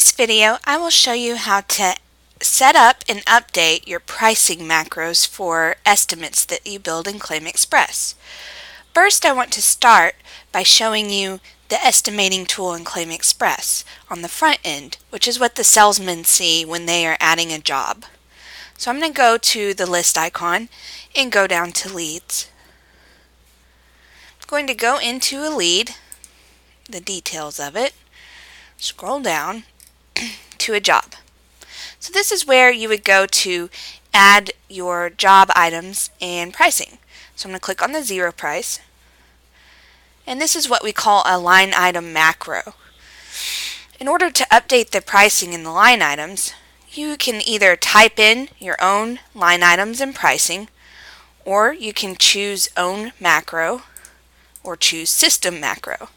this video, I will show you how to set up and update your pricing macros for estimates that you build in Claim Express. First, I want to start by showing you the estimating tool in Claim Express on the front end, which is what the salesmen see when they are adding a job. So I'm going to go to the list icon and go down to leads. I'm going to go into a lead, the details of it, scroll down to a job. So this is where you would go to add your job items and pricing. So I'm going to click on the zero price, and this is what we call a line item macro. In order to update the pricing in the line items, you can either type in your own line items and pricing, or you can choose Own Macro or choose System Macro.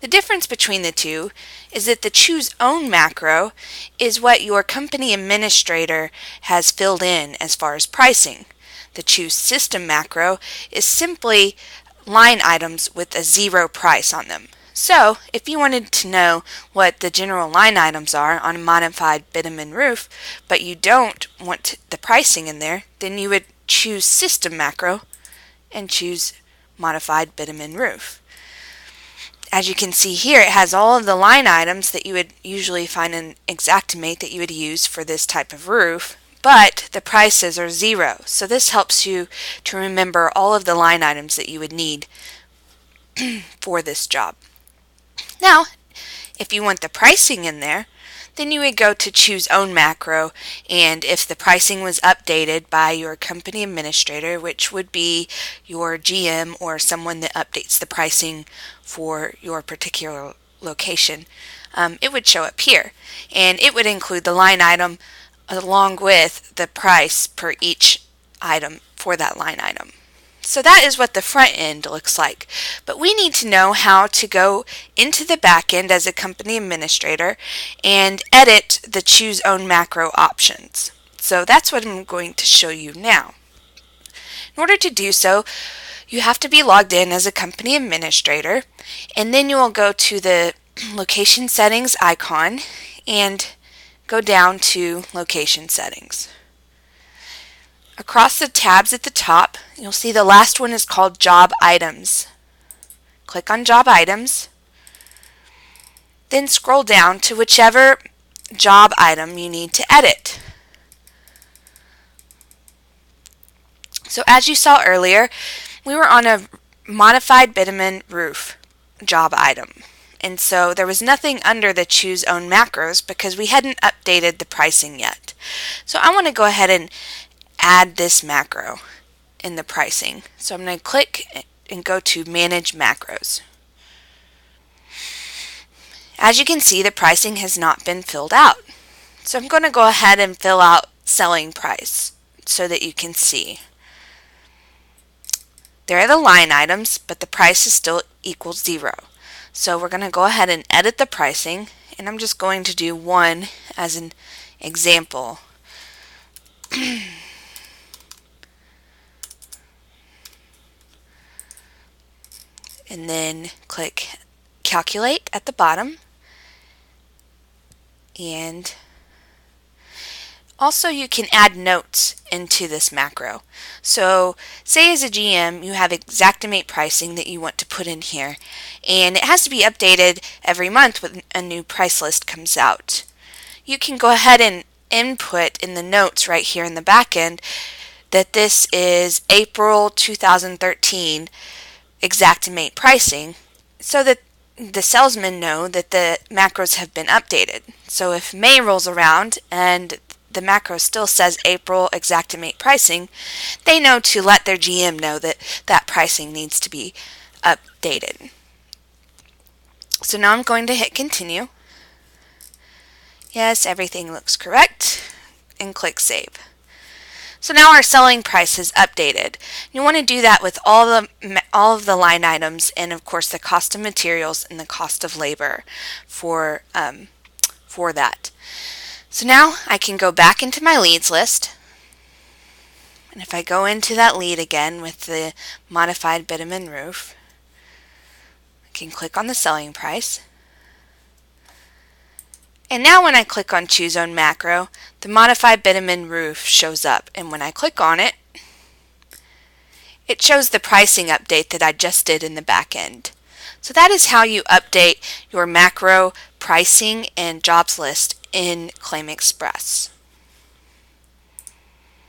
The difference between the two is that the Choose Own macro is what your company administrator has filled in as far as pricing. The Choose System macro is simply line items with a zero price on them. So, if you wanted to know what the general line items are on a modified bitumen roof, but you don't want the pricing in there, then you would choose System macro and choose Modified Bitumen Roof. As you can see here, it has all of the line items that you would usually find in Xactimate that you would use for this type of roof, but the prices are zero. So this helps you to remember all of the line items that you would need for this job. Now, if you want the pricing in there, then you would go to Choose Own Macro, and if the pricing was updated by your company administrator, which would be your GM or someone that updates the pricing for your particular location, it would show up here, and it would include the line item along with the price per each item for that line item. So that is what the front end looks like. But we need to know how to go into the back end as a company administrator and edit the Choose Own Macro options. So that's what I'm going to show you now. In order to do so, you have to be logged in as a company administrator, and then you will go to the location settings icon and go down to location settings. Across the tabs at the top, you'll see the last one is called Job Items. Click on Job Items, then scroll down to whichever job item you need to edit. So as you saw earlier, we were on a modified bitumen roof job item. And so there was nothing under the Choose Own Macros because we hadn't updated the pricing yet. So I want to go ahead and add this macro in the pricing. So I'm going to click and go to Manage Macros. As you can see, the pricing has not been filled out. So I'm going to go ahead and fill out selling price so that you can see. There are the line items, but the price is still equals zero. So we're going to go ahead and edit the pricing, and I'm just going to do one as an example. And then click Calculate at the bottom. And also you can add notes into this macro. So say as a GM you have Xactimate pricing that you want to put in here, and it has to be updated every month when a new price list comes out. You can go ahead and input in the notes right here in the back end that this is April 2013 Xactimate pricing, so that the salesmen know that the macros have been updated. So if May rolls around and the macro still says April Xactimate pricing, they know to let their GM know that that pricing needs to be updated. So now I'm going to hit Continue. Yes, everything looks correct, and click Save. So now our selling price is updated. You want to do that with all of the line items, and of course the cost of materials and the cost of labor for that. So now I can go back into my leads list, and if I go into that lead again with the modified bitumen roof, I can click on the selling price, And now when I click on Choose Own Macro, the Modify Bitumen Roof shows up, and when I click on it, it shows the pricing update that I just did in the back end. So that is how you update your macro pricing and jobs list in Claim Express.